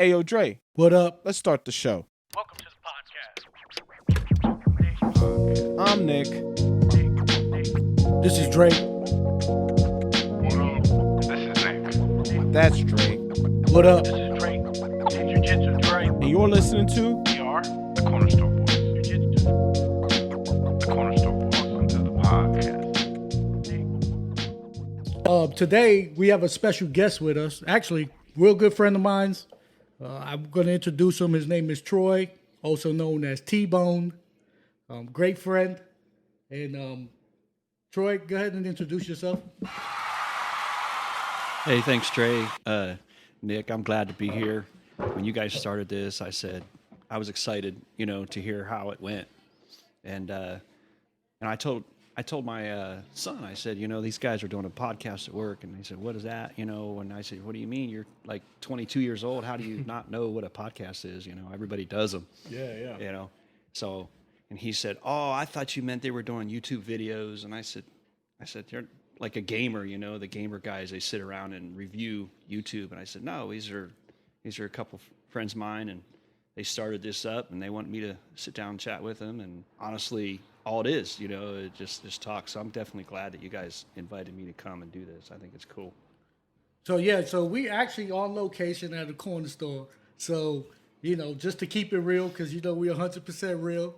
Ayo, Dre, What up? let's start the show. Welcome to the podcast. I'm Nick. This is Drake. This is Nick. That's Dre. What up? This is Drake. And Jiu-Jitsu Dre. And you're listening to We are the Corner Store Boys. Jiu-Jitsu. The Corner Store Boys. Welcome to the podcast. Today we have a special guest with us. Actually, real good friend of mine's. I'm going to introduce him. His name is Troy, also known as T-Bone. Great friend. And Troy, go ahead and introduce yourself. Hey, thanks, Trey. Nick, I'm glad to be here. When you guys started this, I said I was excited, to hear how it went, and I told my son, I said, these guys are doing a podcast at work, and he said, what is that, And I said, what do you mean? You're like 22 years old. How do you not know what a podcast is? Everybody does them. Yeah. So, and he said, oh, I thought you meant they were doing YouTube videos, and I said, they're like a gamer, the gamer guys, they sit around and review YouTube. And I said, no, these are a couple friends of mine, and they started this up, and they want me to sit down and chat with them. And honestly, all it is, it just talk. So I'm definitely glad that you guys invited me to come and do this. I think it's cool. So we actually on location at a corner store. So, just to keep it real, because, we're 100% real,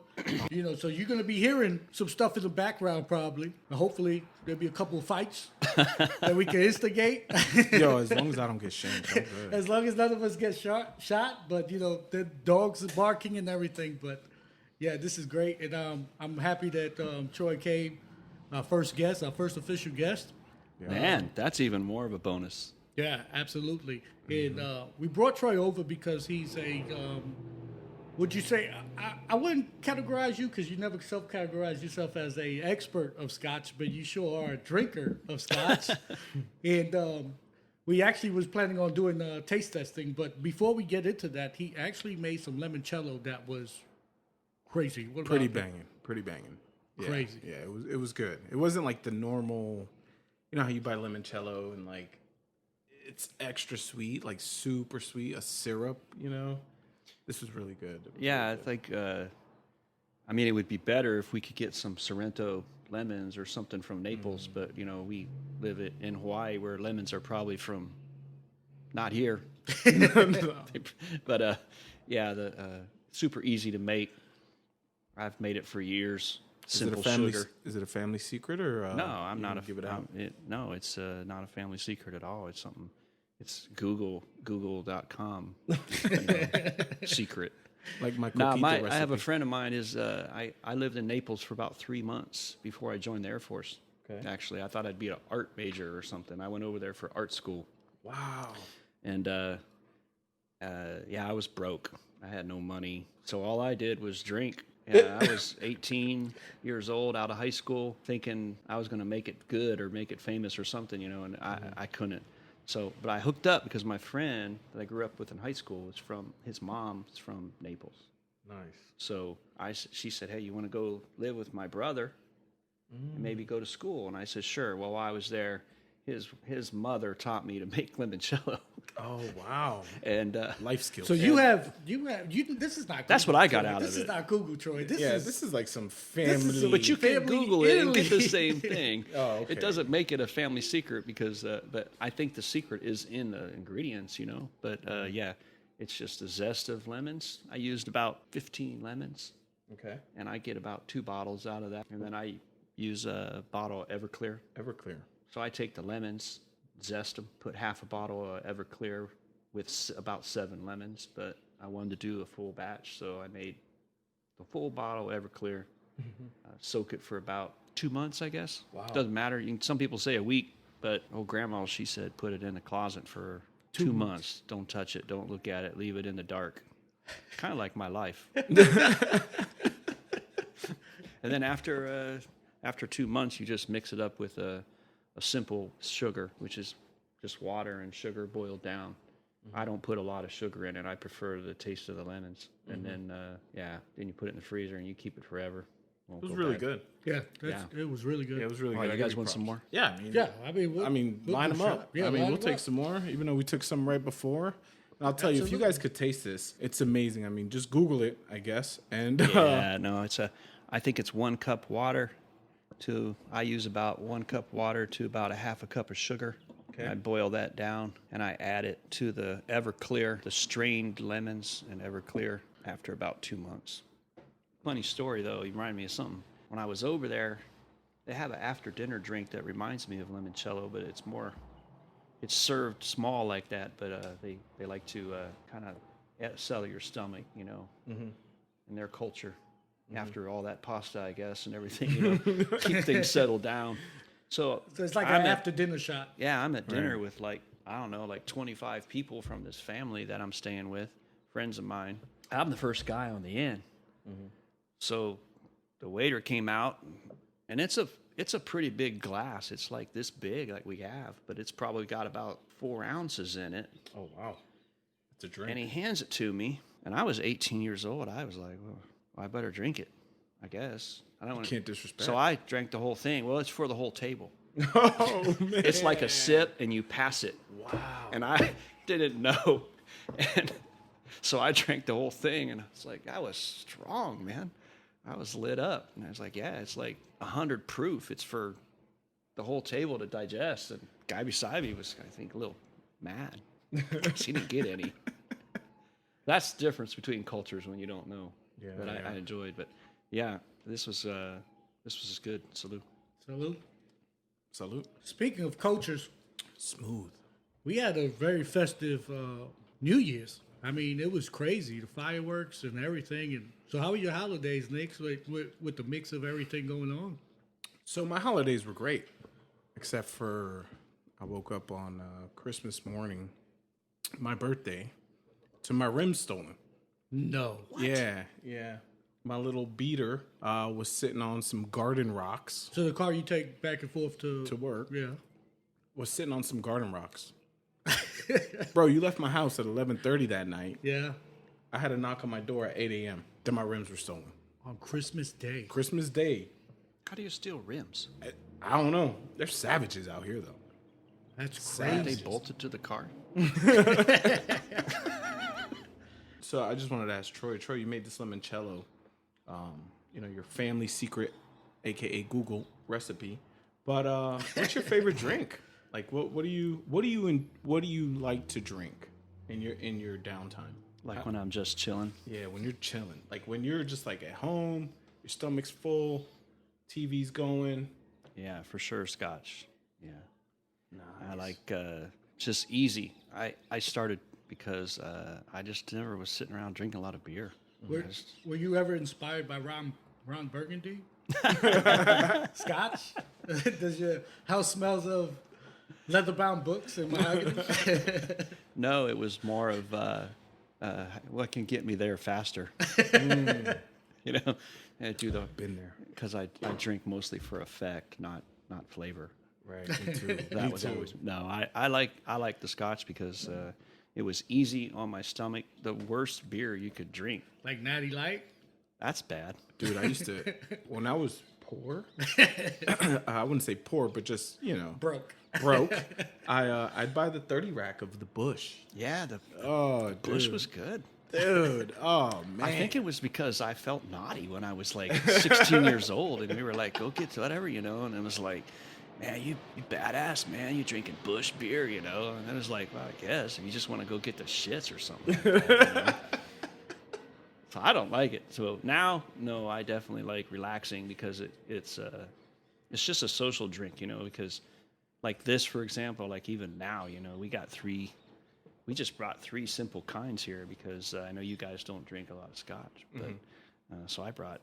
so you're going to be hearing some stuff in the background probably. And hopefully there'll be a couple of fights that we can instigate. Yo, as long as I don't get shamed, I'm good. As long as none of us get shot, but, the dogs are barking and everything. But, yeah, this is great. And I'm happy that Troy came, our first official guest. Yeah. Man, that's even more of a bonus. Yeah, absolutely. And we brought Troy over because he's a, would you say, I wouldn't categorize you because you never self-categorize yourself as a expert of scotch, but you sure are a drinker of scotch. And we actually was planning on doing a taste testing, but before we get into that, he actually made some limoncello that was crazy. What Pretty about that? banging. Yeah, Crazy. Yeah, it was good. It wasn't like the normal, how you buy limoncello and like it's extra sweet, like super sweet, a syrup, This was really good. Yeah, I think, it would be better if we could get some Sorrento lemons or something from Naples, but, we live in Hawaii where lemons are probably from not here. But, super easy to make. I've made it for years. Simple sugar. Is it a family secret or? No, I'm not give it out. No, it's not a family secret at all. It's something. It's Google.com secret. Like my No, coquito recipe. I have a friend of mine. I lived in Naples for about 3 months before I joined the Air Force. Okay. Actually, I thought I'd be an art major or something. I went over there for art school. Wow. And I was broke. I had no money, so all I did was drink. Yeah, I was 18 years old, out of high school, thinking I was going to make it good or make it famous or something, and I couldn't. So, but I hooked up because my friend that I grew up with in high school his mom's from Naples. Nice. So she said, hey, you want to go live with my brother and maybe go to school? And I said, sure. Well, while I was there, his mother taught me to make limoncello. Oh wow! And Life skills. So you have. This is not. Google, That's what I got Troy. out of it. This is not Google, Troy. This is like some family. But you can Family Google it and get the Italy. same thing. Oh, okay. It doesn't make it a family secret because, but I think the secret is in the ingredients, But it's just the zest of lemons. I used about 15 lemons, Okay. and I get about 2 bottles out of that. And then I use a bottle of Everclear. Everclear. So I take the lemons, zest them, put half a bottle of Everclear with about 7 lemons. But I wanted to do a full batch, so I made the full bottle of Everclear. Soak it for about 2 months, I guess. Wow. Doesn't matter. Some people say a week, but grandma, she said, put it in the closet for 2 months. Don't touch it. Don't look at it. Leave it in the dark. Kind of like my life. And then after 2 months, you just mix it up with a simple sugar, which is just water and sugar boiled down. I don't put a lot of sugar in it. I prefer the taste of the lemons. And then, then you put it in the freezer and you keep it forever. It was really good. Yeah, it was really good. Yeah, it was really Oh, good. you I guys give you want props. some more? Yeah, Yeah, I mean, line them up. Yeah, I mean, line we'll them take up. some more, even though we took some right before. And I'll tell you, if you guys could taste this, it's amazing. I mean, just Google it, I guess. And Yeah, no, I think it's 1 cup water I use about 1 cup water to about a half a cup of sugar. Okay. I boil that down and I add it to the Everclear, the strained lemons and Everclear after about 2 months. Funny story though, you remind me of something. When I was over there, they have an after dinner drink that reminds me of limoncello, but it's served small like that, but they like to kind of settle your stomach, you know, in their culture. After all that pasta, I guess, and everything, you know, keep things settled down. So it's like I'm an at- after dinner shot. Yeah, I'm at dinner with like, I don't know, like 25 people from this family that I'm staying with, friends of mine. I'm the first guy on the end. So the waiter came out, and it's a pretty big glass. It's like this big, like we have, but it's probably got about 4 ounces in it. oh wow, it's a drink. And he hands it to me, and I was 18 years old. I was like, well, I better drink it, I guess. I don't want Can't disrespect. So I drank the whole thing. Well, it's for the whole table. Oh man, It's like a sip, and you pass it. wow. And I didn't know. And so I drank the whole thing, and I was like, I was strong, man. I was lit up. And I was like, yeah, it's like 100 proof. It's for the whole table to digest. And the guy beside me was, I think, a little mad. 'Cause he didn't get any. That's the difference between cultures when you don't know. Yeah, But yeah. I enjoyed. But yeah, this was good. Salute. Salute. Salute. Speaking of cultures, Smooth. we had a very festive New Year's. I mean, it was crazy, the fireworks and everything. And so, how were your holidays, Nick, with the mix of everything going on? So my holidays were great, except for I woke up on Christmas morning, my birthday, to my rims stolen. No. Yeah. My little beater was sitting on some garden rocks So the car you take back and forth to work. Yeah. Was sitting on some garden rocks. Bro, you left my house at 11:30 that night. Yeah. I had a knock on my door at 8 a.m. Then my rims were stolen. On Christmas Day. Christmas Day. How do you steal rims? I don't know. They're savages out here, though. That's They crazy. bolted to the car. So I just wanted to ask Troy. Troy, you made this limoncello, your family secret, aka Google recipe. But what's your favorite drink? Like, what do you like to drink in your downtime? Like when I'm just chilling. Yeah, when you're chilling, like when you're just like at home, your stomach's full, TV's going. Yeah, for sure, scotch. Yeah. Nice. I like just easy. I started because I just never was sitting around drinking a lot of beer. Were you ever inspired by Ron Burgundy? Scotch? Does your house smells of leather-bound books and mahogany? No, it was more of what can get me there faster. You know, I do the Been there. because I drink mostly for effect, not flavor. Right. Me too. That was always no. I like the scotch because it was easy on my stomach. The worst beer you could drink. Like Natty Light? That's bad. Dude, I used to, when I was poor, I wouldn't say poor, but just, Broke. broke, I'd buy the 30 rack of the Bush. Yeah, the Oh, Bush dude. was good. Dude, oh, man. I think it was because I felt naughty when I was like 16 years old, and we were like, "Go get whatever," and it was like, "Man, you badass, man! You drinking Bush beer, And it was like, well, I guess if you just want to go get the shits or something. Like that, So I don't like it. So now, no, I definitely like relaxing because it's just a social drink, Because like this, for example, like even now, we just brought 3 simple kinds here because I know you guys don't drink a lot of scotch, but so I brought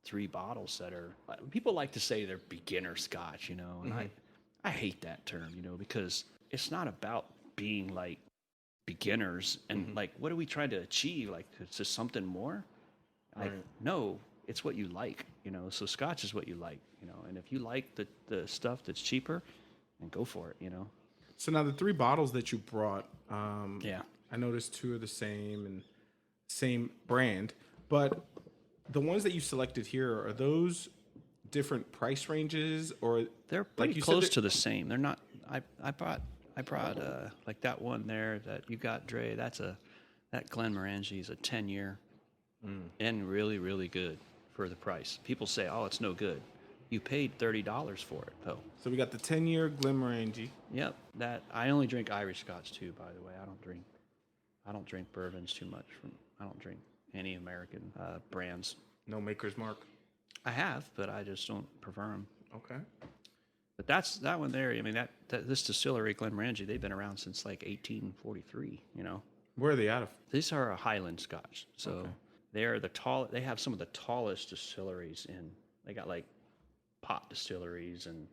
3 bottles that are. People like to say they're beginner scotch, and I hate that term, because it's not about being like beginners and like what are we trying to achieve? Like it's just something more. Like no, it's what you like, So scotch is what you like, and if you like the stuff that's cheaper, then go for it, So now the 3 bottles that you brought, Yeah. I noticed 2 are the same and same brand, but the ones that you selected here, are those different price ranges or They're pretty close to the same. They're not. I brought like that one there that you got, Dre. That's a That Glenmorange is a 10-year and really, really good for the price. People say, "Oh, it's no good." You paid $30 for it, though. So we got the 10-year Glenmorange. Yep. That I only drink Irish Scotch too, by the way. I don't drink bourbons too much. I don't drink any American brands. No Maker's Mark. I have, but I just don't prefer them. Okay. But that one there. I mean, this distillery, Glenmorange, they've been around since like 1843. You know. Where are they out of? These are a Highland Scotch, so Okay. they are they have some of the tallest distilleries in. They got like pot distilleries and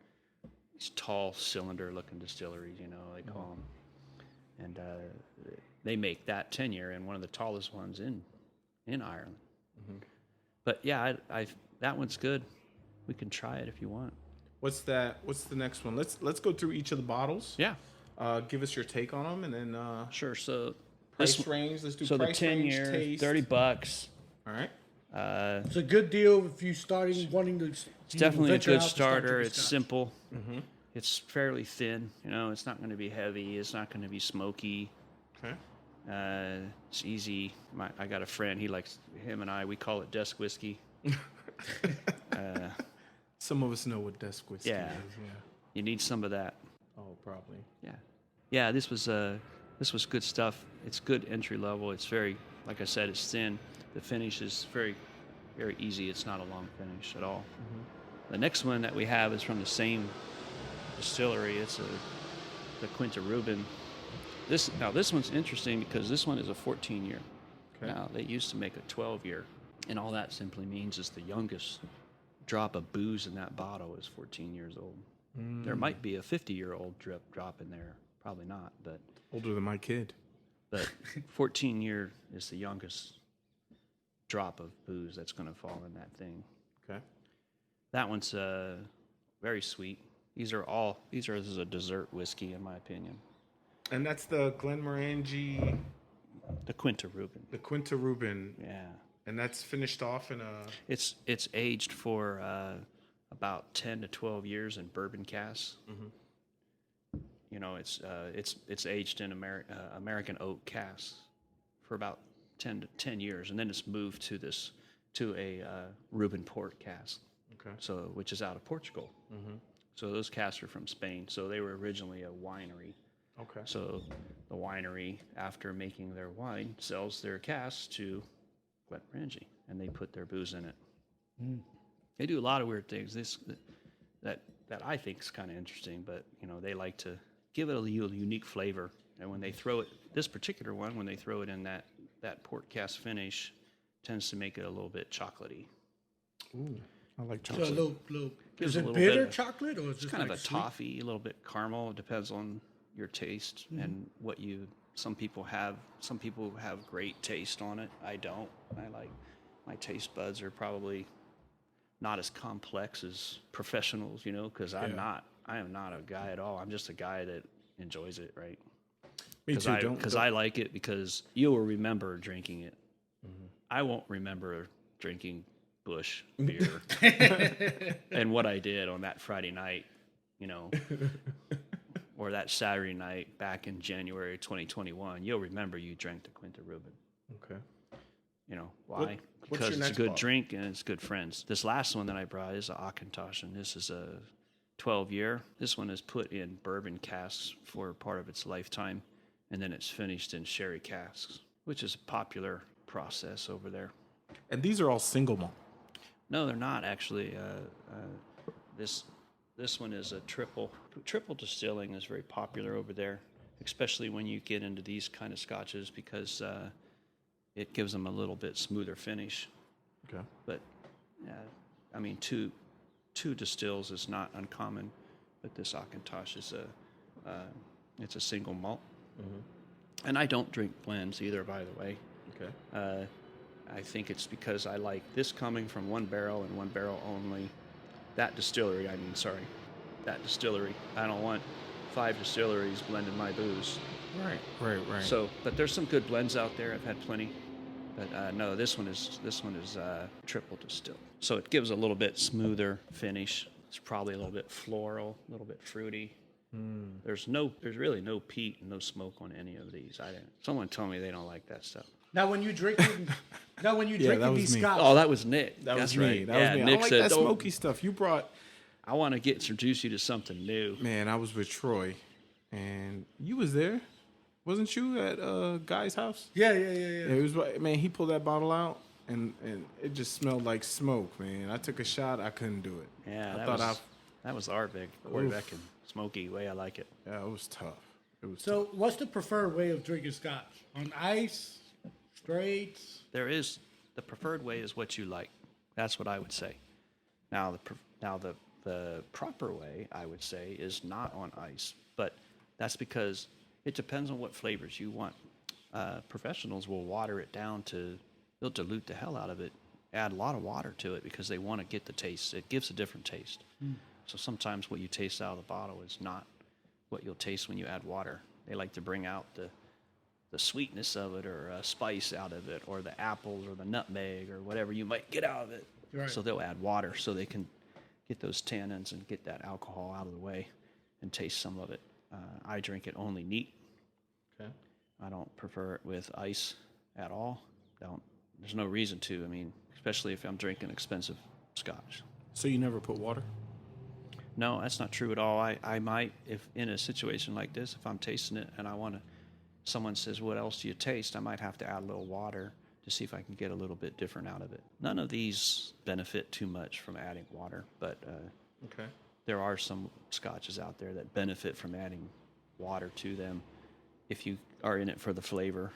these tall cylinder-looking distilleries, you know, they call them. And they make that 10-year and one of the tallest ones in Ireland. But yeah, that one's good. We can try it if you want. What's the next one? Let's go through each of the bottles. Yeah, Give us your take on them, and then sure. So price range. Let's do so price the range, 10-year, taste. $30. All right. It's a good deal if you starting wanting to. It's definitely a venture good out to start starter. drinking It's Scotch. simple. It's fairly thin. You know, it's not going to be heavy. It's not going to be smoky. Okay. It's easy. I got a friend. Him and I, we call it desk whiskey. Some of us know what desk whiskey Yeah. is. Yeah. You need some of that. Oh, probably. Yeah. This was good stuff. It's good entry level. It's very, like I said, it's thin. The finish is very, very easy. It's not a long finish at all. The next one that we have is from the same distillery. It's the Quinta Ruban. This one's interesting because this one is a 14-year. Okay. Now they used to make a 12-year, and all that simply means is the youngest drop of booze in that bottle is 14 years old. There might be a 50-year-old drop in there, probably not, but Older than my kid. 14-year is the youngest drop of booze that's going to fall in that thing. Okay. That one's very sweet. This is a dessert whiskey in my opinion. And that's the Glenmorange, The Quinta Ruban. the Quinta Ruban, Yeah. and that's finished off in a. It's aged for about 10 to 12 years in bourbon casks. You know, it's aged in American oak casks for about 10 years, and then it's moved to a Ruben port cask. Okay. So which is out of Portugal. So those casks are from Spain. So they were originally a winery. Okay. So the winery, after making their wine, sells their casks to Glenmorange, and they put their booze in it. They do a lot of weird things. That I think is kind of interesting, but you know they like to give it a unique flavor. And when they throw it, this particular one, when they throw it in that port cask finish, tends to make it a little bit chocolatey. Ooh, I like So chocolate. a little. Gives Is a it little bitter bit of- chocolate or is It's it kind of like a sweet? toffee, a little bit caramel. It depends on your taste and what you. Some people have great taste on it. I don't. My taste buds are probably not as complex as professionals, you know, because I am not a guy at all. I'm just a guy that enjoys it, right? Me too. Because I like it because you will remember drinking it. I won't remember drinking Bush beer and what I did on that Friday night, you know, or that Saturday night back in January 2021. You'll remember you drank the Quinta Ruban. Okay. You know why? What's Because your it's next a good bottle? drink and it's good friends. This last one that I brought is a Auchentoshen. This is a 12-year. This one is put in bourbon casks for part of its lifetime, and then it's finished in sherry casks, which is a popular process over there. And these are all single malt. No, they're not actually. This one is a triple. Triple distilling is very popular over there, especially when you get into these kind of scotches because it gives them a little bit smoother finish. Okay. But I mean, two distills is not uncommon, but this Auchentoshen is it's a single malt. And I don't drink blends either, by the way. Okay. I think it's because I like this coming from one barrel and one barrel only. That distillery. I don't want 5 distilleries blending my booze. Right. So, but there's some good blends out there. I've had plenty. But no, this one is triple distilled. So it gives a little bit smoother finish. It's probably a little bit floral, a little bit fruity. There's really no peat and no smoke on any of these. Someone told me they don't like that stuff. Now, when you drinking that was these me. scotch, Oh, that was Nick. That was That's me. right. That was me. I Nick don't like said, that "Don't- smoky stuff. You brought. I want to introduce you to something new." Man, I was with Troy, and you was there, wasn't you, at Guy's house? yeah. It was, man. He pulled that bottle out, and it just smelled like smoke, man. I took a shot. I couldn't do it. Yeah, I that was our big quarterback and smoky way. I like it. Yeah, it was tough. It was So, what's the preferred way of drinking scotch? On ice, straights? The preferred way is what you like. That's what I would say. Now the proper way, I would say, is not on ice, but that's because it depends on what flavors you want. Professionals will water it down they'll dilute the hell out of it, add a lot of water to it because they want to get the taste. It gives a different taste. So sometimes what you taste out of the bottle is not what you'll taste when you add water. They like to bring out the sweetness of it, or a spice out of it, or the apples or the nutmeg or whatever you might get out of it. Right. So they'll add water so they can get those tannins and get that alcohol out of the way and taste some of it. I drink it only neat. Okay. I don't prefer it with ice at all. There's no reason to. I mean, especially if I'm drinking expensive scotch. So you never put water? No, that's not true at all. I might, if in a situation like this, if I'm tasting it and someone says, "What else do you taste?" I might have to add a little water to see if I can get a little bit different out of it. None of these benefit too much from adding water, but Okay. there are some scotches out there that benefit from adding water to them if you are in it for the flavor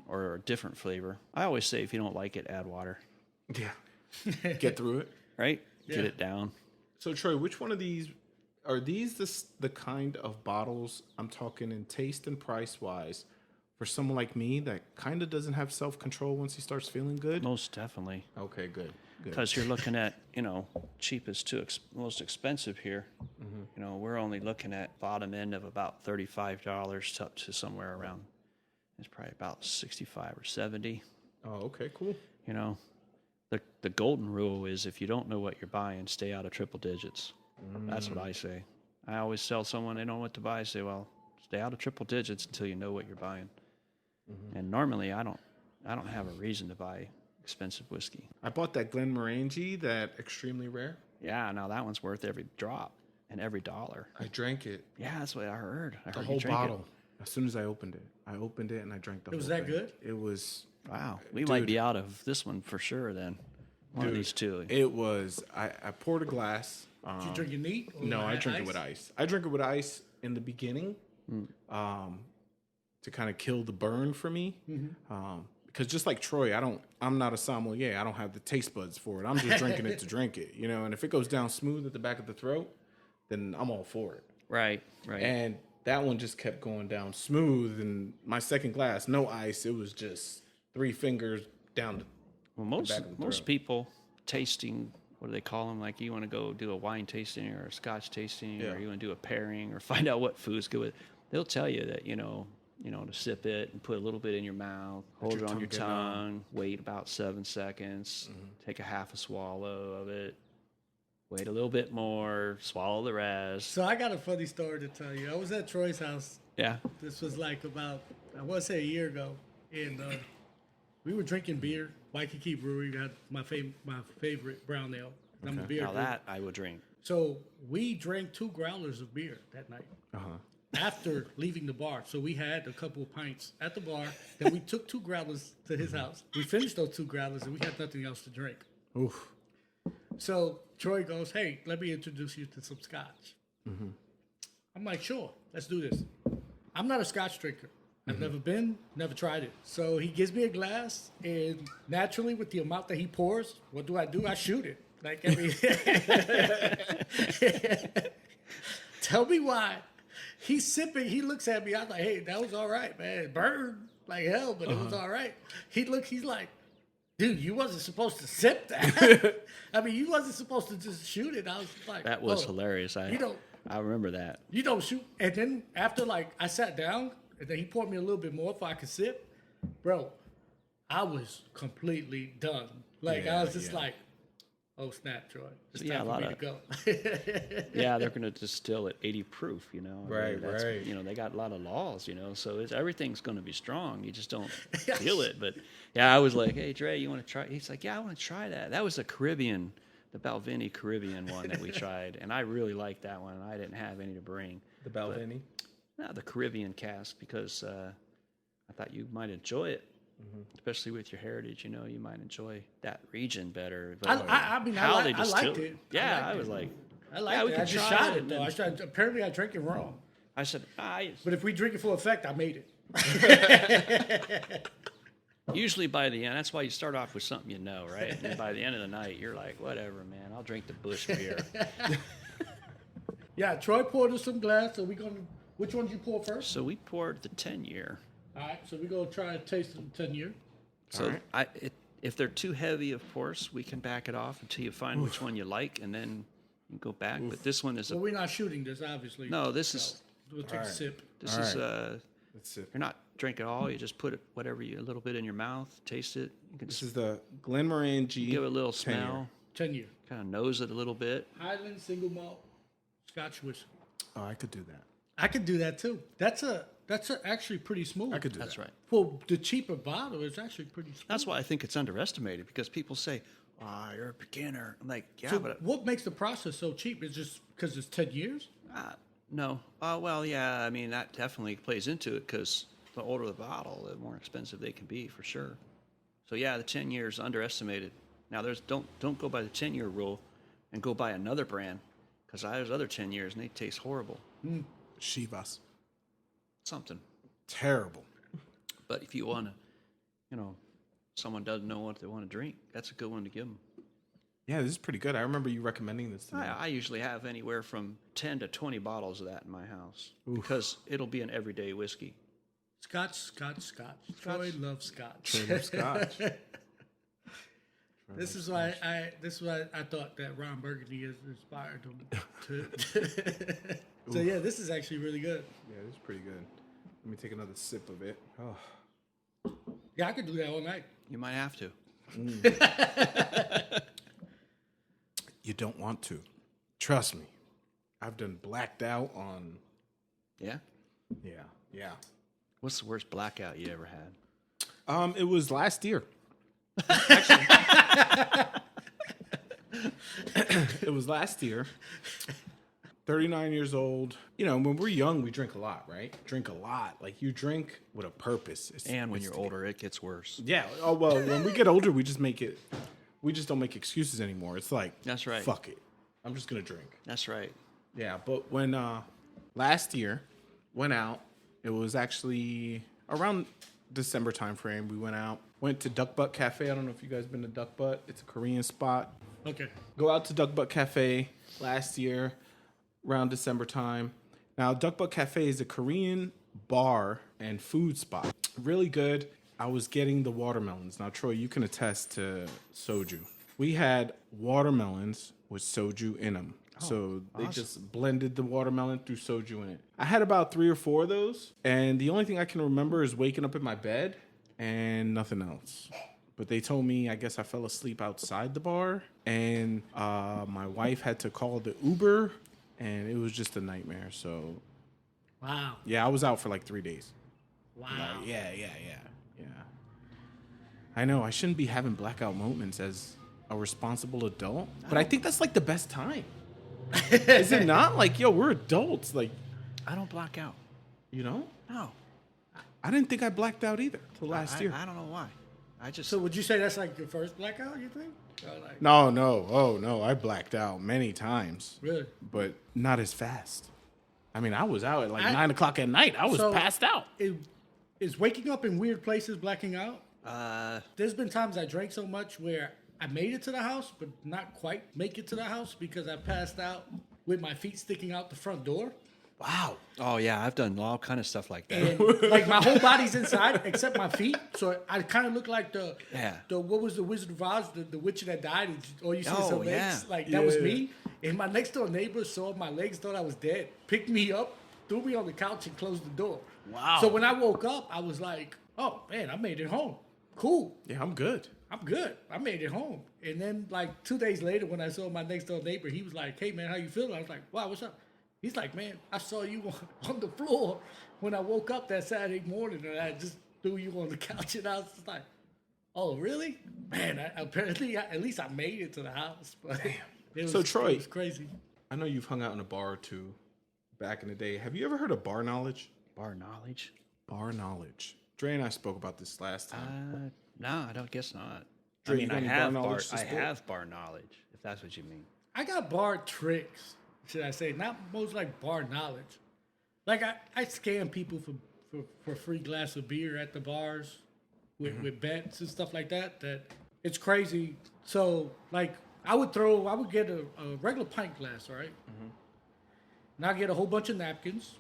or a different flavor. I always say if you don't like it, add water, Yeah. Get through it. right? Yeah. Get it down. So Troy, which one of these are the kind of bottles I'm talking in taste and price wise for someone like me that kind of doesn't have self-control once he starts feeling good? Most definitely. Okay, good. Because you're looking at, cheapest to most expensive here. We're only looking at bottom end of about $35 up to somewhere around, it's probably about 65 or 70. Oh, okay, cool. The golden rule is if you don't know what you're buying, stay out of triple digits. That's what I say. I always tell someone they don't know what to buy. I say, well, stay out of triple digits until you know what you're buying. And normally I don't have a reason to buy expensive whiskey. I bought that Glenmorange, that extremely rare. Yeah, now that one's worth every drop and every dollar. I drank it, Yeah, that's what I heard. I the heard whole you drink bottle. As soon as I opened it, and I drank the whole was thing. that good? It was. It. Wow, we might be out of this one for sure then. One of these two. It was. I poured a glass. Did you drink it neat? Or No, I drink it ice? with ice. I drink it with ice in the beginning, to kind of kill the burn for me. Because just like Troy, I'm not a sommelier. I don't have the taste buds for it. I'm just drinking it to drink it, And if it goes down smooth at the back of the throat, then I'm all for it. Right. And that one just kept going down smooth. And my second glass, no ice. It was just 3 fingers down. Well, back of the most throat. people tasting, what do they call them? Like you want to go do a wine tasting or a scotch tasting, Yeah. or you want to do a pairing or find out what foods go with. They'll tell you that to sip it and put a little bit in your mouth, hold it on your tongue get numb. tongue, wait about 7 seconds, take a half a swallow of it, wait a little bit more, swallow the rest. So I got a funny story to tell you. I was at Troy's house. Yeah. This was like about, I want to say a year ago. And we were drinking beer. Waikiki Brewery had my favorite brown ale. I'm a beer Now drinker. that I would drink. So we drank 2 growlers of beer that night after leaving the bar. So we had a couple of pints at the bar. Then we took 2 growlers to his house. We finished those 2 growlers and we had nothing else to drink. Oof. So Troy goes, "Hey, let me introduce you to some scotch." I'm like, "Sure, let's do this." I'm not a scotch drinker. I've never tried it. So he gives me a glass, and naturally, with the amount that he pours, what do? I shoot it. Like, I mean, tell me why. He's sipping. He looks at me. I'm like, "Hey, that was all right, man. It burned like hell, but it was all right." He's like, "Dude, you wasn't supposed to sip that. I mean, you wasn't supposed to just shoot it." I was like, That was "Oh, hilarious. I remember that. You don't shoot." And then after, like, I sat down, and then he poured me a little bit more so I could sip. Bro, I was completely done. Like, I was just like, Oh, snap, Troy. It's So, yeah, time a for me lot to go. Yeah, they're going to distill at 80 proof, you know. Right, That's, right. You know, they got a lot of laws, you know, so everything's going to be strong. You just don't feel it. But, yeah, I was like, hey, Dre, you want to try? He's like, yeah, I want to try that. That was the Balvenie Caribbean one that we tried, and I really liked that one. I didn't have any to bring. The Balvenie? No, the Caribbean cask, because I thought you might enjoy it. Especially with your heritage, you know, you might enjoy that region better. But I mean, how I they distill liked it. Yeah, I I liked was it. like, I like yeah, we it. could I just try shot it, it, though. and Apparently, I drank it wrong. I said, But if we drink it for effect, I made it. usually by the end, that's why you start off with something you know, right? And then by the end of the night, you're like, whatever, man, I'll drink the Bush beer. Yeah, Troy poured us some glass. So which one did you pour first? So we poured the 10-year. All right, so we're going to try to taste the 10-year. So if they're too heavy, of course, we can back it off until you find which one you like, and then you go back. But this one is Well, we're not shooting this, obviously. no. This is We'll take a sip. this All is Let's see. you're not drinking it all. You just put it a little bit in your mouth, taste it. You can This just is the Glenmorange. give it a little 10-year. smell, 10-year. kind of nose it a little bit. Highland single malt Scotch whiskey. Oh, I could do that. I could do that too. That's actually pretty smooth. I could do That's that. right. For the cheaper bottle, it's actually pretty smooth. That's why I think it's underestimated, because people say, you're a beginner. I'm like, yeah, So but what makes the process so cheap? Is just because it's 10 years? no. Well, yeah, I mean, that definitely plays into it, because the older the bottle, the more expensive they can be, for sure. So, yeah, the 10 years underestimated. Now, don't go by the 10-year rule and go buy another brand, because there's other 10 years, and they taste horrible. Shivas. Something. Terrible. But if you want to, someone doesn't know what they want to drink, that's a good one to give them. Yeah, this is pretty good. I remember you recommending this to me. I usually have anywhere from 10 to 20 bottles of that in my house, because it'll be an everyday whiskey. Scotch. Troy loves Scotch. Troy loves Scotch. This is why I thought that Ron Burgundy has inspired him to. So yeah, this is actually really good. Yeah, this is pretty good. Let me take another sip of it. Oh, Yeah, I could do that all night. You might have to. you don't want to. Trust me. I've done blacked out on. Yeah? Yeah. What's the worst blackout you ever had? It was last year. It was last year. 39 years old. You know, when we're young, we drink a lot, right? Drink a lot. Like, you drink with a purpose. And when you're older, it gets worse. Yeah. Oh, well, when we get older, we just don't make excuses anymore. It's like, That's right. Fuck it. I'm just going to drink. That's right. Yeah. But when last year went out, it was actually around December time frame. We went to Duck Butt Cafe. I don't know if you guys been to Duck Butt. It's a Korean spot. Okay. Go out to Duck Butt Cafe last year around December time. Now, Duck Butt Cafe is a Korean bar and food spot. Really good. I was getting the watermelons. Now, Troy, you can attest to soju. We had watermelons with soju in them. So they just blended the watermelon through soju in it. I had about 3 or 4 of those. And the only thing I can remember is waking up in my bed and nothing else. But they told me, I guess I fell asleep outside the bar. And my wife had to call the Uber. And it was just a nightmare. So, Wow. yeah, I was out for like 3 days. Wow. Yeah. I know, I shouldn't be having blackout moments as a responsible adult. But I think that's like the best time. Is it not? Like, yo, we're adults. Like, I don't black out. you know? No. I didn't think I blacked out either till last year. I don't know why. I just... So would you say that's like your first blackout, you think? Or like, No. Oh, no. I blacked out many times. Really? But not as fast. I mean, I was out at like 9 o'clock at night. I was passed out. Is waking up in weird places blacking out? There's been times I drank so much where I made it to the house, but not quite make it to the house because I passed out with my feet sticking out the front door. Wow. Oh, yeah, I've done all kind of stuff like that. And like my whole body's inside except my feet. So I kind of look like the what was the Wizard of Oz, the witch that died, and all you see is her legs. yeah. Like that was me. And my next door neighbor saw my legs, thought I was dead, picked me up, threw me on the couch, and closed the door. Wow. So when I woke up, I was like, oh man, I made it home. Cool. Yeah, I'm good. I'm good. I made it home. And then like 2 days later, when I saw my next door neighbor, he was like, "Hey man, how you feeling?" I was like, "Wow, what's up?" He's like, "Man, I saw you on the floor when I woke up that Saturday morning, and I just threw you on the couch." And I was just like, "Oh, really? Man, apparently, at least I made it to the house." But So, Troy- it was crazy. I know you've hung out in a bar or two back in the day. Have you ever heard of bar knowledge? Bar knowledge? Bar knowledge. Dre and I spoke about this last time. No, I don't guess not. Dre, I mean, you got I any have bar bar. knowledge to I sport? have bar knowledge, if that's what you mean. I got bar tricks, should I say? Not most like bar knowledge. Like I scam people for free glass of beer at the bars with bets and stuff like that. That it's crazy. So like I would get a regular pint glass, all right? And I get a whole bunch of napkins,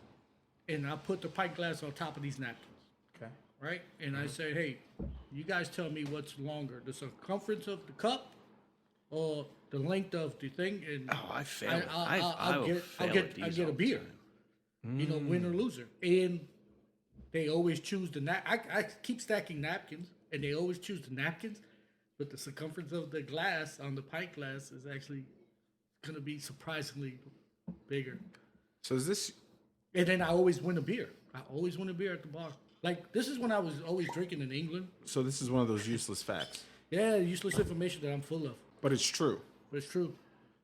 and I put the pint glass on top of these napkins. Okay. Right? And I say, hey, you guys tell me what's longer, the circumference of the cup or the length of the thing. And Oh, I failed. I'll get a beer. You know, win or loser. And they always choose I keep stacking napkins, and they always choose the napkins, but the circumference of the glass on the pint glass is actually going to be surprisingly bigger. So is this... And then I always win a beer. I always win a beer at the bar. Like, this is when I was always drinking in England. So this is one of those useless facts. Yeah, useless information that I'm full of. But it's true. But it's true.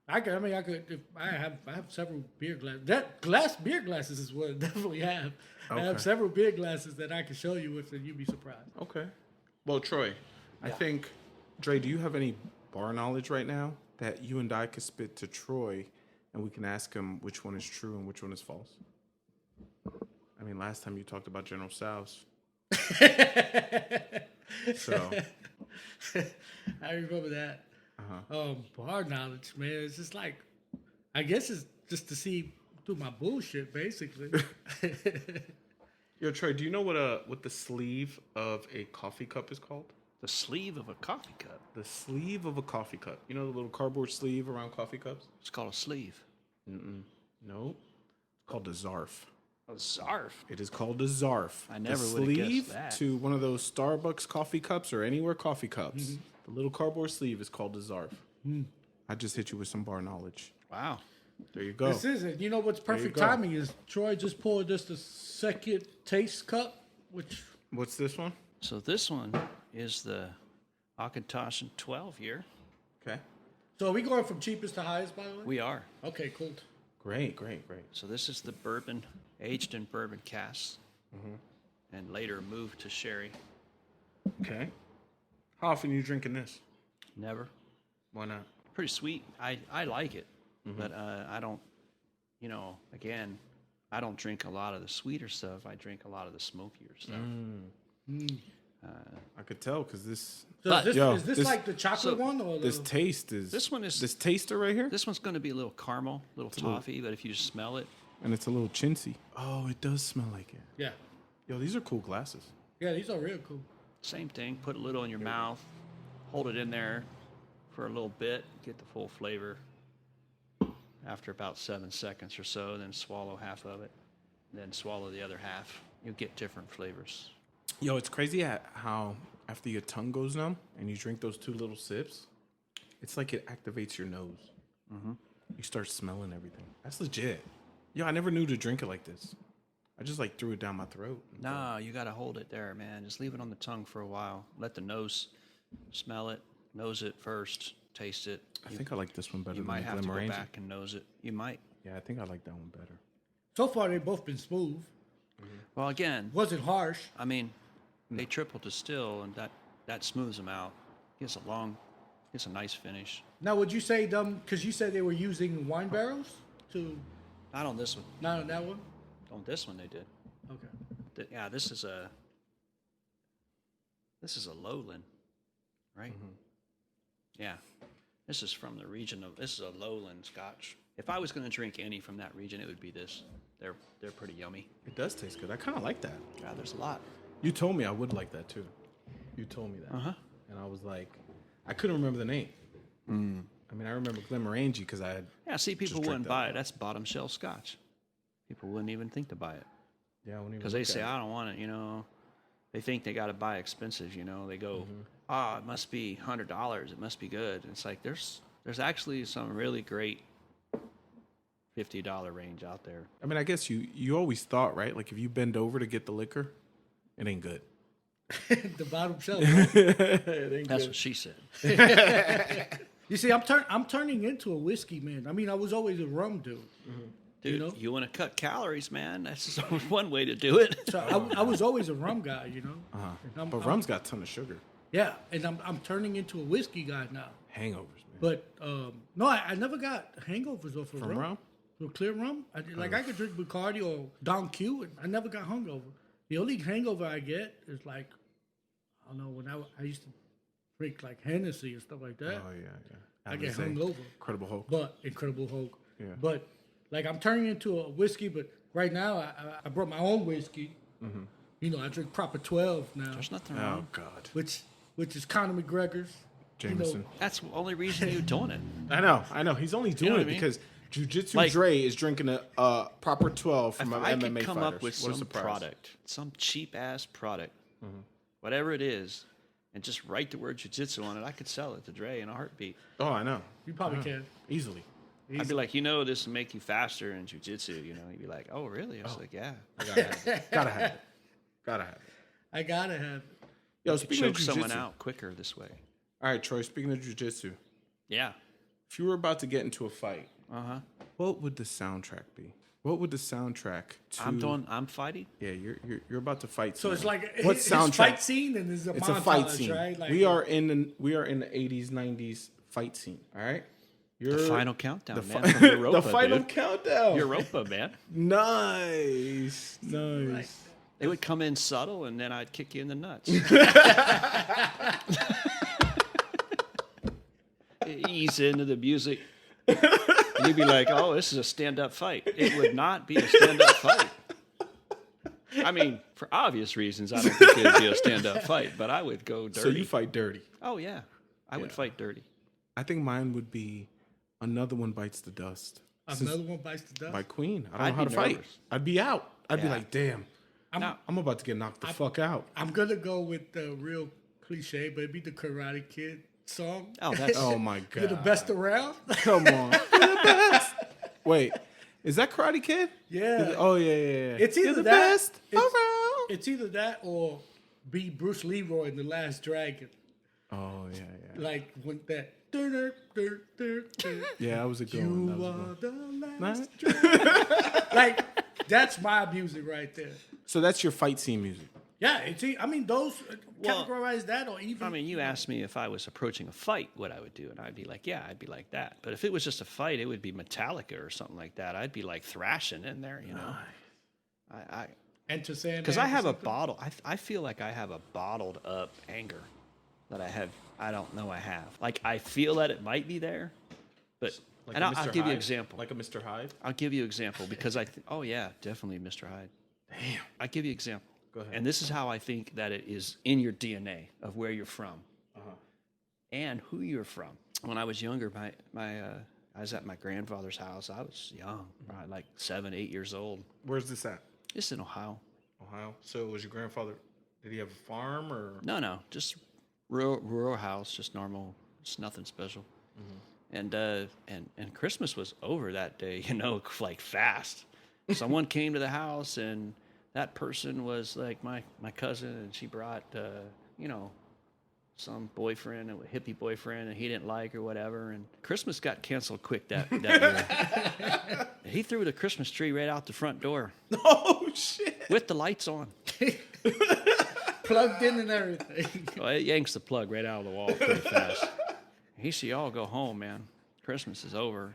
I have several beer glasses. Beer glasses is what I definitely have. I have Okay. several beer glasses that I can show you with, and you'd be surprised. Okay. Well, Troy, I think... Dre, do you have any bar knowledge right now that you and I could spit to Troy, and we can ask him which one is true and which one is false? I mean, last time you talked about General Tso's. So, I remember that. Bar knowledge, man. It's just like, I guess it's just to see through my bullshit, basically. yo, Troy, do you know what the sleeve of a coffee cup is called? The sleeve of a coffee cup. The sleeve of a coffee cup. You know the little cardboard sleeve around coffee cups? It's called a sleeve. No. It's called a zarf. A zarf. It is called a zarf. I never the would have guessed sleeve that. to one of those Starbucks coffee cups or anywhere coffee cups. The little cardboard sleeve is called a zarf. I just hit you with some bar knowledge. Wow. There you go. This is it. You know what's perfect go. timing is Troy just poured us the second taste cup, which What's this one? So this one is the Auchentoshen 12 year. Okay. so are we going from cheapest to highest, by the way? We are. Okay, cool. Great. So this is the bourbon, aged in bourbon casks, and later moved to sherry. Okay. How often are you drinking this? Never. Why not? Pretty sweet. I like it, but I don't. Again, I don't drink a lot of the sweeter stuff. I drink a lot of the smokier stuff. I could tell because this So But- is this this- like the chocolate one or this the... taste is This one is- this taster right here, This one's going to be a little caramel, a little toffee, but if you just smell it, and it's a little chintzy. Oh, it does smell like it. Yeah. Yo, these are cool glasses. Yeah, these are real cool. same thing. Put a little in your mouth, hold it in there for a little bit, get the full flavor. After about 7 seconds or so, then swallow half of it, then swallow the other half. You'll get different flavors. Yo, it's crazy how after your tongue goes numb and you drink those 2 little sips, it's like it activates your nose. You start smelling everything. That's legit. Yo, I never knew to drink it like this. I just like threw it down my throat. No, you got to hold it there, man. Just leave it on the tongue for a while. Let the nose smell it, nose it first, taste it. I think I like this one better You than might the have to go Glenmorange. back and nose it. You might. Yeah, I think I like that one better. So far, they've both been smooth. Well, again, Wasn't harsh. I mean, they triple distill, and that smooths them out. Gives a nice finish. Now, would you say them, because you said they were using wine barrels to, Not on this one. not on that one? On this one, they did. Okay. Yeah, this is a lowland, right? Yeah, this is from the region of. This is a lowland Scotch. If I was going to drink any from that region, it would be this. They're pretty yummy. It does taste good. I kind of like that. God, there's a lot. You told me I would like that too. You told me that. And I was like, I couldn't remember the name. I mean, I remember Glenmorange because I had. Yeah, see, people Just drink wouldn't that. buy it. That's bottom shelf Scotch. People wouldn't even think to buy it Yeah, I wouldn't even because they look say, at it. I don't want it. They think they got to buy expensive. They go, oh, it must be $100. It must be good. It's like there's actually some really great $50 range out there. I mean, I guess you always thought, right? Like if you bend over to get the liquor, it ain't good. The bottom shelf. It ain't That's good. what she said. You see, I'm turning into a whiskey man. I mean, I was always a rum dude. Dude, You know? you want to cut calories, man? That's just one way to do it. So I was always a rum guy, you know. And But rum's got a ton of sugar. Yeah, and I'm turning into a whiskey guy now. Hangovers, man. But no, I never got hangovers off of From rum? From clear rum. I could drink Bacardi or Don Q, and I never got hungover. The only hangover I get is like, I don't know, when I used to drink like Hennessy and stuff like that. Oh yeah. I get Alizé. hungover. Incredible Hulk. But Incredible Hulk. Yeah. But like I'm turning into a whiskey, but right now I brought my own whiskey. Mm-hmm. You know, I drink proper 12 now, There's nothing Oh wrong. God. which is Conor McGregor's. Jameson. That's the only reason you're doing it. I know. He's only doing know what it I mean? because Jiu Jitsu Like- Dre is drinking a proper 12 from If an I MMA could come fighters. up with What a some surprise. product, some cheap ass product, whatever it is, and just write the word jiu-jitsu on it, I could sell it to Dre in a heartbit. Oh, I know. You probably can. Easily. I'd be like, this will make you faster in jiu-jitsu. He'd be like, oh, really? I was like, yeah. Gotta have it. Gotta have it. Gotta have it. I gotta have it. Yo, You speaking of choke someone jiu-jitsu. out quicker this way. All right, Troy, speaking of jiu-jitsu, Yeah. if you were about to get into a fight, Uh-huh. what would the soundtrack be? What would the soundtrack to... I'm fighting? Yeah, you're about to fight So it's someone. like What his soundtrack? fight scene and there's a It's montage, a fight scene. right? Like, we are in the 80s, 90s fight scene, all right? You're The final countdown, the man. fi- From Europa, the final dude. countdown. Europa, man. Nice. They would come in subtle, and then I'd kick you in the nuts. Ease into the music. And you'd be like, oh, this is a stand-up fight. It would not be a stand-up fight. I mean, for obvious reasons, I don't think it would be a stand-up fight, but I would go dirty. So you fight dirty. Oh, yeah. I would fight dirty. I think mine would be Another One Bites the Dust. Another one bites the dust. By Queen. I don't I'd know how be to fight. nervous. I'd be out. I'd be Yeah. like, damn, I'm about to get knocked the fuck out. I'm gonna go with the real cliche, but it'd be the Karate Kid song. Oh, that's Oh my God. You're the best around. Come on. You're the best. Wait, is that Karate Kid? Yeah. Oh, yeah. It's You're either the that. best around. It's either that or be Bruce Leroy in The Last Dragon. Oh, yeah. Like when that. Dur, dur, dur, dur. Yeah, that was a good one. That You was a are good one. the Nice. last dragon. Like that's my music right there. So that's your fight scene music. Yeah, I mean those Well, categorize that or even. I mean, you asked me if I was approaching a fight, what I would do, and I'd be like, yeah, I'd be like that. But if it was just a fight, it would be Metallica or something like that. I'd be like thrashing in there, Enter Sandman. Because I or have a something. bottle. I feel like I have a bottled up anger that I don't know I have. Like I feel that it might be there, but Like and a I'll Mr. give you an Hyde? example. Like a Mr. Hyde? I'll give you an example because oh yeah, definitely Mr. Hyde. Damn. I'll give you an example. Go ahead. And this is how I think that it is in your DNA of where you're from and who you're from. When I was younger, I was at my grandfather's house. I was young, probably like 7, 8 years old. Where's this at? Just in Ohio. Ohio. So was your grandfather, did he have a farm or? No, just rural house, just normal, just nothing special. And Christmas was over that day, like fast. Someone came to the house, and that person was like my cousin, and she brought some boyfriend, a hippie boyfriend, and he didn't like or whatever. And Christmas got canceled quick that year. He threw the Christmas tree right out the front door Oh, shit. with the lights on. plugged in and everything. Well, it yanks the plug right out of the wall pretty fast. He said, y'all go home, man. Christmas is over.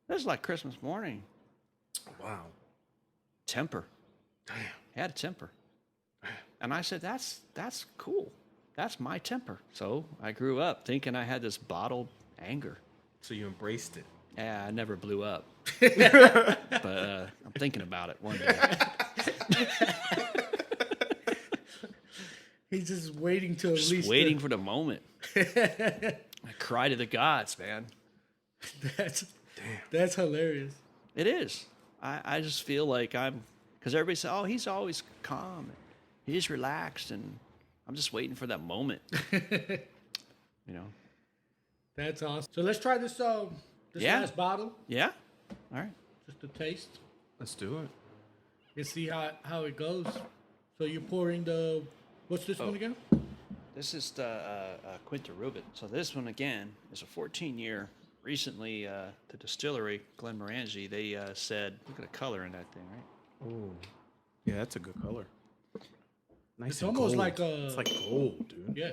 This is like Christmas morning. Wow. Temper. Damn. He had a temper. And I said, that's cool. That's my temper. So I grew up thinking I had this bottled anger. So you embraced it. Yeah, I never blew up. But I'm thinking about it one day. He's just waiting till at Just least. waiting for the moment. I cry to the gods, man. That's hilarious. It is. I just feel like because everybody says, oh, he's always calm. He's relaxed, and I'm just waiting for that moment. You know. That's awesome. So let's try this Yeah. last bottle, Yeah. All right. just a taste, Let's do it. and see how it goes. So you're pouring what's this one again? This is the Quinta Ruban. So this one again is a 14-year. Recently, the distillery Glenmorange, they said, look at the color in that thing, right? Ooh. Yeah, that's a good color. Nice. It's and almost gold. like It's like gold, dude. Yeah.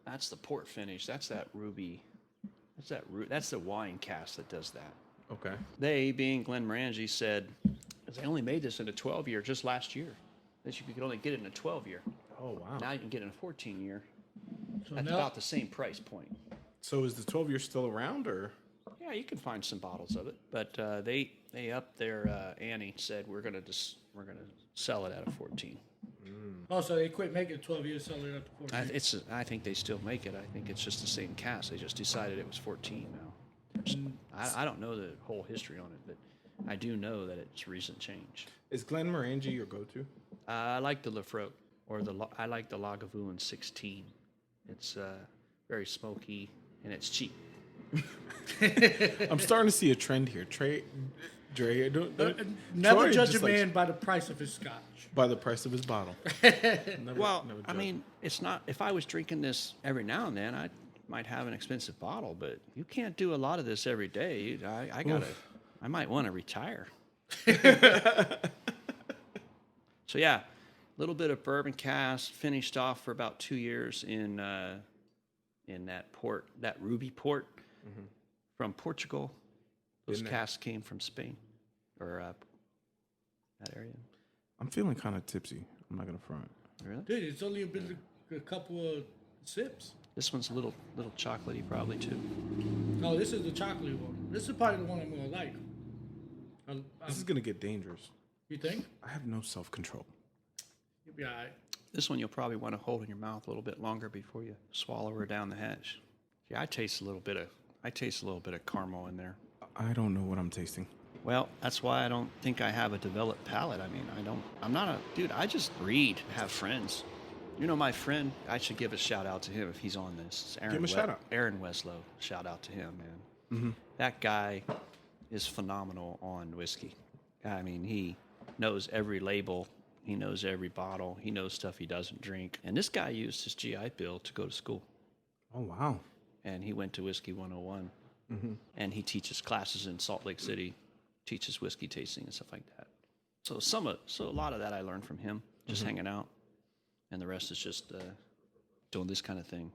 That's the port finish. That's that ruby. That's the wine cask that does that. Okay. They, being Glenmorange, said they only made this in a 12-year just last year. That you could only get it in a 12-year. Oh wow. Now you can get it in a 14-year So at now, about the same price point. So is the 12 year still around, or? Yeah, you can find some bottles of it, but they upped their ante. Said we're gonna sell it at a 14. so they quit making it 12 years, selling it up to 14. I think they still make it. I think it's just the same cask. They just decided it was 14 now. I don't know the whole history on it, but I do know that it's recent change. Is Glenmorange your go-to? I like the Lafroig, or I like the Lagavulin 16. It's very smoky and it's cheap. I'm starting to see a trend here. Dre, Never Troy judge a just likes- man by the price of his scotch. by the price of his bottle. Well, never I judge. mean, it's not. If I was drinking this every now and then, I might have an expensive bottle, but you can't do a lot of this every day. I might want to retire. So yeah, a little bit of bourbon cask, finished off for about 2 years in that port, that ruby port from Portugal. Those Been there. casks came from Spain, or that area. I'm feeling kind of tipsy. I'm not gonna front. Really? Dude, it's only been a couple of sips. This one's a little chocolatey, probably too. Oh, this is the chocolate one. This is probably the one I'm going to like. This is gonna get dangerous. You think? I have no self-control. You'll be all right. This one you'll probably want to hold in your mouth a little bit longer before you swallow her down the hatch. Yeah, I taste a little bit of caramel in there. I don't know what I'm tasting. Well, that's why I don't think I have a developed palate. I mean, I'm not a dude. I just read, have friends. You know, my friend, I should give a shout out to him if he's on this. It's Aaron Give him a shout out. Aaron Weslow. Shout out to him, man. That guy is phenomenal on whiskey. I mean, he knows every label. He knows every bottle. He knows stuff he doesn't drink. And this guy used his GI Bill to go to school. Oh wow. And he went to Whiskey 101. And he teaches classes in Salt Lake City, teaches whiskey tasting and stuff like that. So a lot of that I learned from him, just hanging out. And the rest is just doing this kind of thing.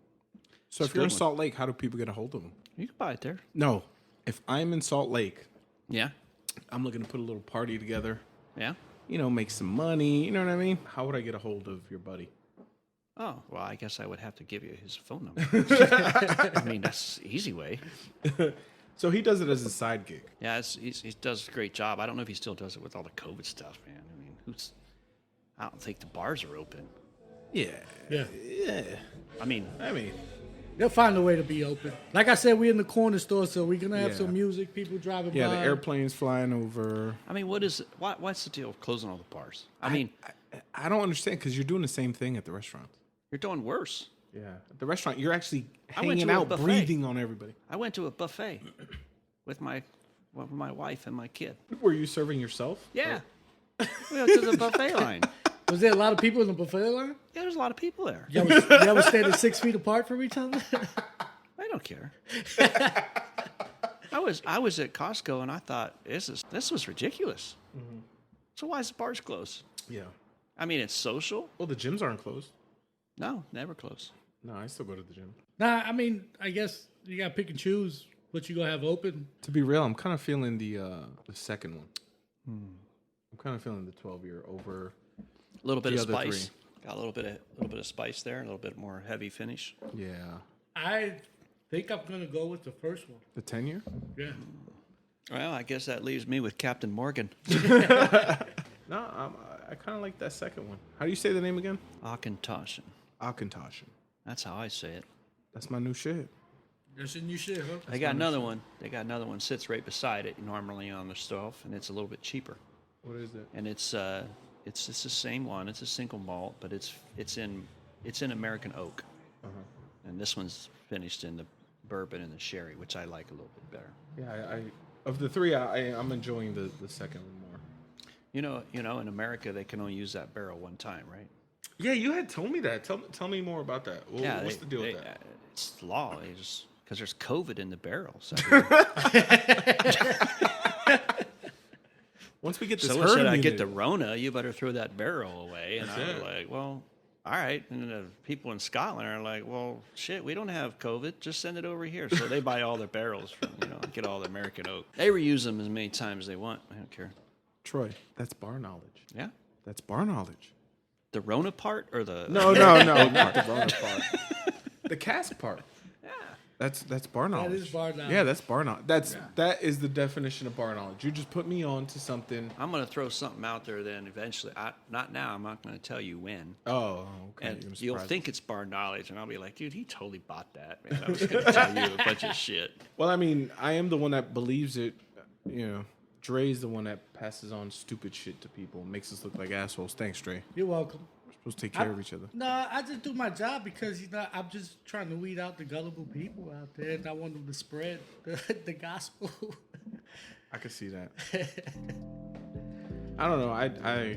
So It's if you're in good one. Salt Lake, how do people get a hold of them? You can buy it there. No. If I'm in Salt Lake, Yeah. I'm looking to put a little party together. Yeah. You know, make some money. You know what I mean? How would I get a hold of your buddy? Oh, well, I guess I would have to give you his phone number. I mean, that's the easy way. So he does it as a side gig. Yeah, he does a great job. I don't know if he still does it with all the COVID stuff, man. I mean, I don't think the bars are open. Yeah. Yeah. Yeah. I mean, They'll find a way to be open. Like I said, we're in the corner store, so we're going to have Yeah. some music, people driving Yeah, by. the airplane's flying over. what's the deal with closing all the bars? I mean, I don't understand because you're doing the same thing at the restaurant. you're doing worse. Yeah. At the restaurant, you're actually I went hanging to a out, buffet. breathing on everybody. I went to a buffet with my wife and my kid. Were you serving yourself? Yeah. We went to the buffet line. Was there a lot of people in the buffet line? Yeah, there's a lot of people there. Y'all was standing 6 feet apart from each other? I don't care. I was at Costco and I thought this was ridiculous. So why is the bars closed? Yeah. I mean, it's social. Well, the gyms aren't closed. No, never closed. No, I still go to the gym. Nah, I mean, I guess you got to pick and choose what you going to have open. To be real, I'm kind of feeling the second one. I'm kind of feeling the 12-year over. A little bit The of other spice. three. Got a little bit of spice there. A little bit more heavy finish. Yeah. I think I'm going to go with the first one. The 10-year? Yeah. Well, I guess that leaves me with Captain Morgan. No, I kind of like that second one. How do you say the name again? Auchentoshen. Auchentoshen. That's how I say it. That's my new shit. That's a new shit, huh? They got another one. They got another one sits right beside it normally on the stove, and it's a little bit cheaper. What is it? And it's the same one. It's a single malt, but it's in American oak. and this one's finished in the bourbon and the sherry, which I like a little bit better. Yeah, I of the three, I'm enjoying the second one more. You know, in America they can only use that barrel one time, right? Yeah, you had told me that. Tell me more about that. What's the deal with that? It's the law. They just because there's COVID in the barrels. Once we get this Someone herd said, I immunity, get the Rona, you better throw that barrel away. And That's I was it. like, well, all right. And the people in Scotland are like, well, shit, we don't have COVID. Just send it over here. So they buy all their barrels from, get all the American oak. They reuse them as many times as they want. I don't care. Troy, that's bar knowledge. Yeah. That's bar knowledge. The Rona part or the... No, not the Rona part. The cask part. Yeah. That's bar knowledge. is bar knowledge. Yeah, that's bar knowledge. That is the definition of bar knowledge. You just put me on to something. I'm going to throw something out there then eventually. Not now. I'm not going to tell you when. Oh, okay. And You're gonna you'll surprise think me. it's bar knowledge, and I'll be like, dude, he totally bought that, man. I was going to tell you a bunch of shit. Well, I mean, I am the one that believes it. Dre's the one that passes on stupid shit to people and makes us look like assholes. Thanks, Dre. You're welcome. We're supposed to take care of each other. No, I just do my job because I'm just trying to weed out the gullible people out there, and I want them to spread the gospel. I could see that. I don't know.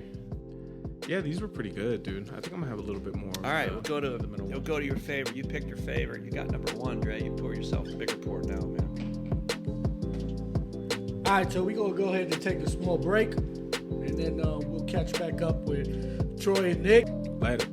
Yeah, these were pretty good, dude. I think I'm gonna have a little bit more. All right, we'll go to the middle. We'll go to your favorite. You picked your favorite. You got number one, Dre. You pour yourself a bigger pour now, man. All right, so we're going to go ahead and take a small break, and then we'll catch back up with Troy and Nick. Later.